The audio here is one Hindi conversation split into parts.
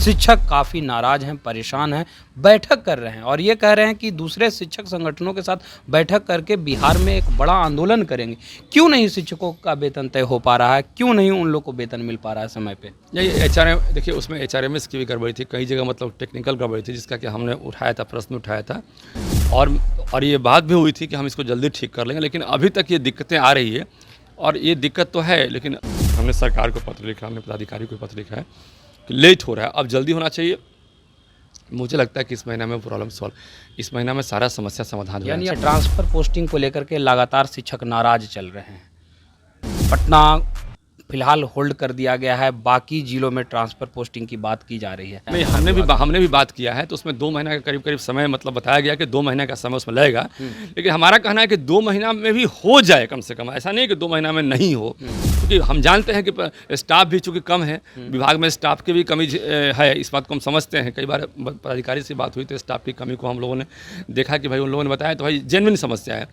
शिक्षक काफ़ी नाराज़ हैं, परेशान हैं, बैठक कर रहे हैं और ये कह रहे हैं कि दूसरे शिक्षक संगठनों के साथ बैठक करके बिहार में एक बड़ा आंदोलन करेंगे। क्यों नहीं शिक्षकों का वेतन तय हो पा रहा है? क्यों नहीं उन लोग को वेतन मिल पा रहा है समय पे? नहीं, एचआरएम देखिए, उसमें एचआरएमएस की भी गड़बड़ी थी, कई जगह मतलब टेक्निकल गड़बड़ी थी, जिसका कि हमने उठाया था, प्रश्न उठाया था और ये बात भी हुई थी कि हम इसको जल्दी ठीक कर लेंगे। लेकिन अभी तक ये दिक्कतें आ रही है और ये दिक्कत तो है, लेकिन हमने सरकार को पत्र लिखा, हमने पदाधिकारी को पत्र लिखा है कि लेट हो रहा है, अब जल्दी होना चाहिए। मुझे लगता है कि इस महीना में प्रॉब्लम सॉल्व, इस महीना में सारा समस्या समाधान हो यानी जाएगा। ट्रांसफ़र पोस्टिंग को लेकर के लगातार शिक्षक नाराज़ चल रहे हैं। पटना फिलहाल होल्ड कर दिया गया है, बाकी जिलों में ट्रांसफ़र पोस्टिंग की बात की जा रही है। नहीं, हमने भी बात किया है, तो उसमें 2 महीना का करीब समय मतलब बताया गया कि 2 महीने का समय उसमें लगेगा। लेकिन हमारा कहना है कि 2 महीना में भी हो जाए कम से कम, ऐसा नहीं कि 2 महीना में नहीं हो, क्योंकि हम जानते हैं कि स्टाफ भी चूँकि कम है, विभाग में स्टाफ की भी कमी है, इस बात को हम समझते हैं। कई बार पदाधिकारी से बात हुई तो स्टाफ की कमी को हम लोगों ने देखा कि भाई उन लोगों ने बताया तो भाई जेन्युइन समस्या है,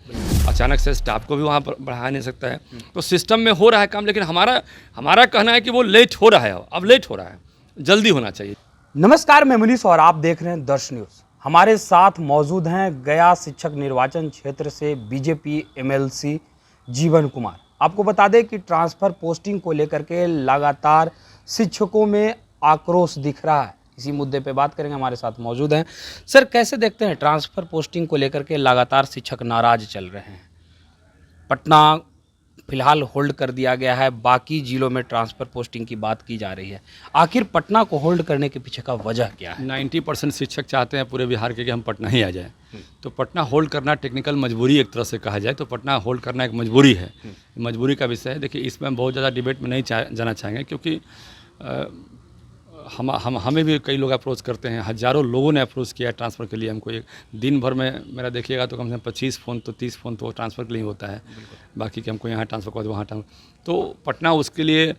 अचानक से स्टाफ को भी वहाँ पर बढ़ा नहीं सकता है, तो सिस्टम में हो रहा है काम। लेकिन हमारा कहना है कि वो लेट हो रहा है, अब लेट हो रहा है, जल्दी होना चाहिए। नमस्कार, मैं मनीष और आप देख रहे हैं दर्श न्यूज़। हमारे साथ मौजूद हैं गया शिक्षक निर्वाचन क्षेत्र से बीजेपी एमएलसी जीवन कुमार। आपको बता दें कि ट्रांसफ़र पोस्टिंग को लेकर के लगातार शिक्षकों में आक्रोश दिख रहा है। इसी मुद्दे पे बात करेंगे, हमारे साथ मौजूद हैं। सर, कैसे देखते हैं ट्रांसफ़र पोस्टिंग को लेकर के लगातार शिक्षक नाराज चल रहे हैं? पटना फिलहाल होल्ड कर दिया गया है, बाकी जिलों में ट्रांसफ़र पोस्टिंग की बात की जा रही है। आखिर पटना को होल्ड करने के पीछे का वजह क्या है? 90% शिक्षक चाहते हैं पूरे बिहार के कि हम पटना ही आ जाए, तो पटना होल्ड करना टेक्निकल मजबूरी एक तरह से कहा जाए तो पटना होल्ड करना एक मजबूरी है, मजबूरी का विषय है। देखिए, इसमें हम बहुत ज़्यादा डिबेट में नहीं जाना चाहेंगे, क्योंकि हमें भी कई लोग अप्रोच करते हैं, हज़ारों लोगों ने अप्रोच किया ट्रांसफ़र के लिए हमको। एक दिन भर में मेरा देखिएगा तो कम से कम 25 फ़ोन तो 30 फ़ोन तो ट्रांसफ़र के लिए होता है, बाकी कि हमको यहाँ ट्रांसफ़र कर दो, वहाँ ट्रांसफ़र। तो पटना उसके लिए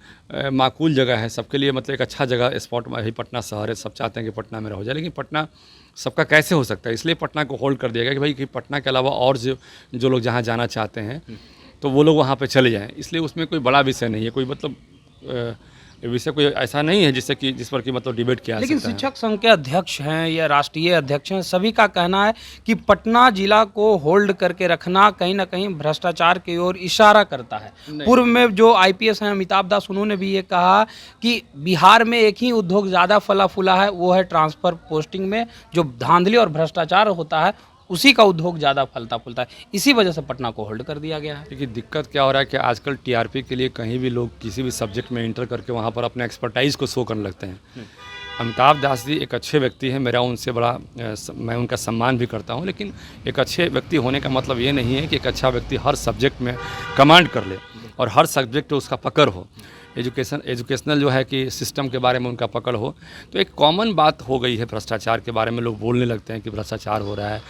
माकूल जगह है, सबके लिए मतलब एक अच्छा जगह स्पॉट में ही पटना शहर है, सब चाहते हैं कि पटना में रहो जाए, लेकिन पटना सबका कैसे हो सकता है, इसलिए पटना को होल्ड कर दिया गया कि भाई कि पटना के अलावा और जो लोग जहाँ जाना चाहते हैं तो वो लोग वहाँ पर चले जाएँ। इसलिए उसमें कोई बड़ा विषय नहीं है, कोई मतलब विषय कोई ऐसा नहीं है जिस पर कि मतलब डिबेट किया जा सकता है। लेकिन शिक्षक संघ के अध्यक्ष हैं या राष्ट्रीय अध्यक्ष हैं, सभी का कहना है कि पटना जिला को होल्ड करके रखना कहीं ना कहीं भ्रष्टाचार की ओर इशारा करता है। पूर्व में जो आईपीएस हैं अमिताभ दास, उन्होंने भी ये कहा कि बिहार में एक ही उद्योग ज़्यादा फला फूला है, वो है ट्रांसफ़र पोस्टिंग में जो धांधली और भ्रष्टाचार होता है उसी का उद्योग ज़्यादा फलता फूलता है, इसी वजह से पटना को होल्ड कर दिया गया है। देखिए, दिक्कत क्या हो रहा है कि आजकल टीआरपी के लिए कहीं भी लोग किसी भी सब्जेक्ट में इंटर करके वहाँ पर अपने एक्सपर्टाइज़ को शो करने लगते हैं। अमिताभ दास जी एक अच्छे व्यक्ति हैं, मेरा उनसे बड़ा मैं उनका सम्मान भी करता हूँ, लेकिन एक अच्छे व्यक्ति होने का मतलब ये नहीं है कि एक अच्छा व्यक्ति हर सब्जेक्ट में कमांड कर ले और हर सब्जेक्ट उसका पकड़ हो। एजुकेशनल जो है कि सिस्टम के बारे में उनका पकड़ हो। तो एक कॉमन बात हो गई है भ्रष्टाचार के बारे में, लोग बोलने लगते हैं कि भ्रष्टाचार हो रहा है,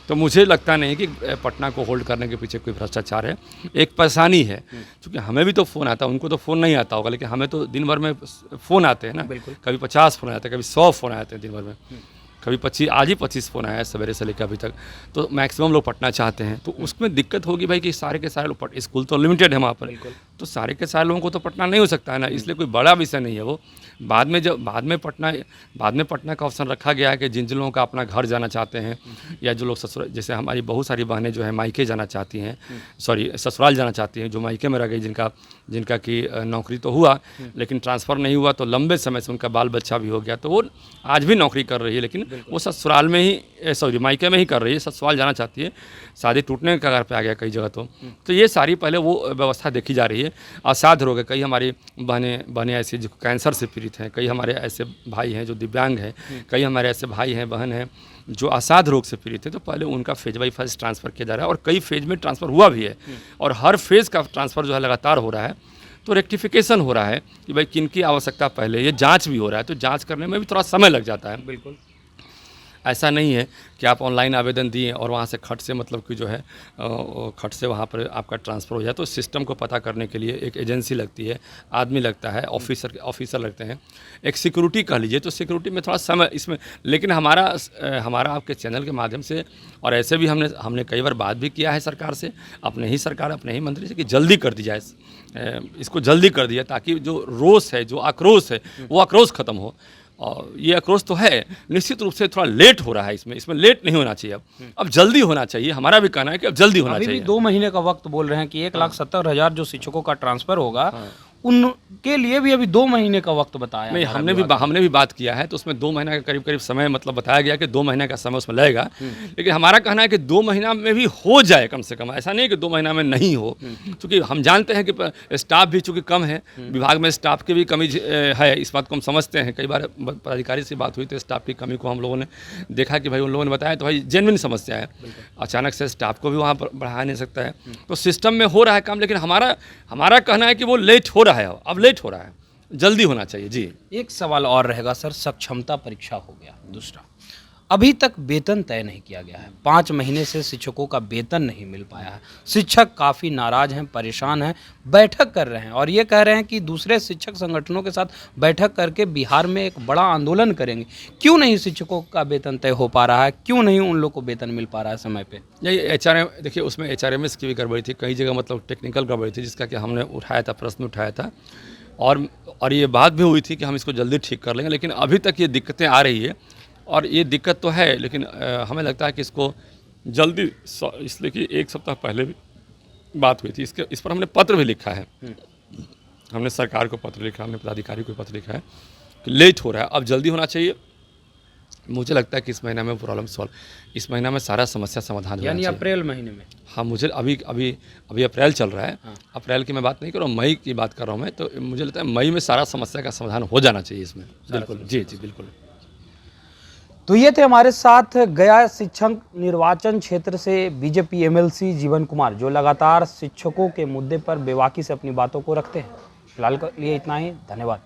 तो मुझे लगता नहीं कि पटना को होल्ड करने के पीछे कोई भ्रष्टाचार है, एक परेशानी है। क्योंकि हमें भी तो फ़ोन आता है, उनको तो फ़ोन नहीं आता होगा, लेकिन हमें तो दिन भर में फ़ोन आते हैं ना, कभी 50 फ़ोन आते हैं, कभी 100 फ़ोन आते हैं दिन भर में, कभी 25, आज ही 25 फ़ोन आया है सवेरे से लेकर अभी तक। तो मैक्सिमम लोग पटना चाहते हैं, तो उसमें दिक्कत होगी भाई कि सारे के सारे लोग, स्कूल तो लिमिटेड है वहाँ पर, तो सारे के सारे लोगों को तो पटना नहीं हो सकता है ना, इसलिए कोई बड़ा विषय नहीं है वो। बाद में पटना का ऑप्शन रखा गया है कि जिन लोगों का अपना घर जाना चाहते हैं या जो लोग ससुराल, जैसे हमारी बहुत सारी बहनें जो है मायके जाना चाहती हैं, ससुराल जाना चाहती हैं, जो मायके में रह गई, जिनका कि नौकरी तो हुआ लेकिन ट्रांसफ़र नहीं हुआ, तो लंबे समय से उनका बाल बच्चा भी हो गया, तो वो आज भी नौकरी कर रही है, लेकिन वो ससुराल में ही मायके में ही कर रही है, ससुराल जाना चाहती है, शादी टूटने के कगार पे आ गया कई जगह। तो ये सारी पहले वो व्यवस्था देखी जा रही है। असाध्य रोग है, कई हमारी बहनें ऐसी जो कैंसर से पीड़ित हैं, कई हमारे ऐसे भाई हैं जो दिव्यांग हैं, कई हमारे ऐसे भाई हैं बहन हैं जो असाध्य रोग से पीड़ित है, तो पहले उनका फेज बाई फेज ट्रांसफ़र किया जा रहा है और कई फेज में ट्रांसफ़र हुआ भी है और हर फेज़ का ट्रांसफ़र जो है लगातार हो रहा है। तो रेक्टिफिकेशन हो रहा है कि भाई किन की आवश्यकता पहले, ये जांच भी हो रहा है, तो जांच करने में भी थोड़ा समय लग जाता है। बिल्कुल, ऐसा नहीं है कि आप ऑनलाइन आवेदन दिए और वहाँ से खट से मतलब कि जो है खट से वहाँ पर आपका ट्रांसफ़र हो जाए। तो सिस्टम को पता करने के लिए एक एजेंसी लगती है, आदमी लगता है, ऑफिसर लगते हैं, एक सिक्योरिटी कह लीजिए, तो सिक्योरिटी में थोड़ा समय इसमें। लेकिन हमारा आपके चैनल के माध्यम से और ऐसे भी हमने कई बार बात भी किया है सरकार से, अपने ही मंत्री से, कि जल्दी कर दी जाए, इसको जल्दी कर दिया ताकि जो रोष है, जो आक्रोश है, वो आक्रोश ख़त्म हो। और ये आक्रोश तो है, निश्चित रूप से थोड़ा लेट हो रहा है, इसमें लेट नहीं होना चाहिए, अब जल्दी होना चाहिए। हमारा भी कहना है कि अब जल्दी होना अभी चाहिए। भी 2 महीने का वक्त बोल रहे हैं कि 1,70,000 जो शिक्षकों का ट्रांसफर होगा उनके लिए भी अभी 2 महीने का वक्त बताया नहीं, जा रहा है हमने भी बात किया है, तो उसमें 2 महीना का करीब समय मतलब बताया गया कि 2 महीने का समय उसमें लगेगा। लेकिन हमारा कहना है कि 2 महीना में भी हो जाए कम से कम, ऐसा नहीं कि 2 महीना में नहीं हो, क्योंकि हम जानते हैं कि स्टाफ भी चूँकि कम है, विभाग में स्टाफ की भी कमी है, इस बात को हम समझते हैं। कई बार पदाधिकारी से बात हुई तो स्टाफ की कमी को हम लोगों ने देखा कि भाई उन लोगों ने बताया तो भाई जेन्युइन समस्या है, अचानक से स्टाफ को भी वहाँ पर बढ़ा नहीं सकता है, तो सिस्टम में हो रहा है काम। लेकिन हमारा कहना है कि वो लेट हो रहा है, अब लेट हो रहा है, जल्दी होना चाहिए जी। एक सवाल और रहेगा सर, सक्षमता परीक्षा हो गया, दूसरा अभी तक वेतन तय नहीं किया गया है, 5 महीने से शिक्षकों का वेतन नहीं मिल पाया है, शिक्षक काफ़ी नाराज हैं, परेशान हैं, बैठक कर रहे हैं और ये कह रहे हैं कि दूसरे शिक्षक संगठनों के साथ बैठक करके बिहार में एक बड़ा आंदोलन करेंगे। क्यों नहीं शिक्षकों का वेतन तय हो पा रहा है, क्यों नहीं उन लोग को वेतन मिल पा रहा है समय पे? ये HRM, देखिए उसमें HRMS की भी गड़बड़ी थी, कई जगह मतलब टेक्निकल गड़बड़ी थी, जिसका कि हमने उठाया था, प्रश्न उठाया था, और ये बात भी हुई थी कि हम इसको जल्दी ठीक कर लेंगे। लेकिन अभी तक ये दिक्कतें आ रही है, और ये दिक्कत तो है, लेकिन हमें लगता है कि इसको जल्दी, इसलिए कि 1 सप्ताह पहले भी बात हुई थी, इस पर हमने पत्र भी लिखा है, हमने सरकार को पत्र लिखा, हमने पदाधिकारी को पत्र लिखा है कि लेट हो रहा है, अब जल्दी होना चाहिए। मुझे लगता है कि इस महीना में प्रॉब्लम सॉल्व, इस महीना में सारा समस्या समाधान होना यानी चाहिए। अप्रैल महीने में? हाँ, मुझे अभी अप्रैल चल रहा है, अप्रैल की मैं बात नहीं कर रहा हूँ, मई की बात कर रहा हूँ मैं, तो मुझे लगता है मई में सारा समस्या का समाधान हो जाना चाहिए इसमें। बिल्कुल जी बिल्कुल। तो ये थे हमारे साथ गया शिक्षक निर्वाचन क्षेत्र से बीजेपी MLC जीवन कुमार, जो लगातार शिक्षकों के मुद्दे पर बेबाकी से अपनी बातों को रखते हैं। फिलहाल के लिए इतना ही, धन्यवाद।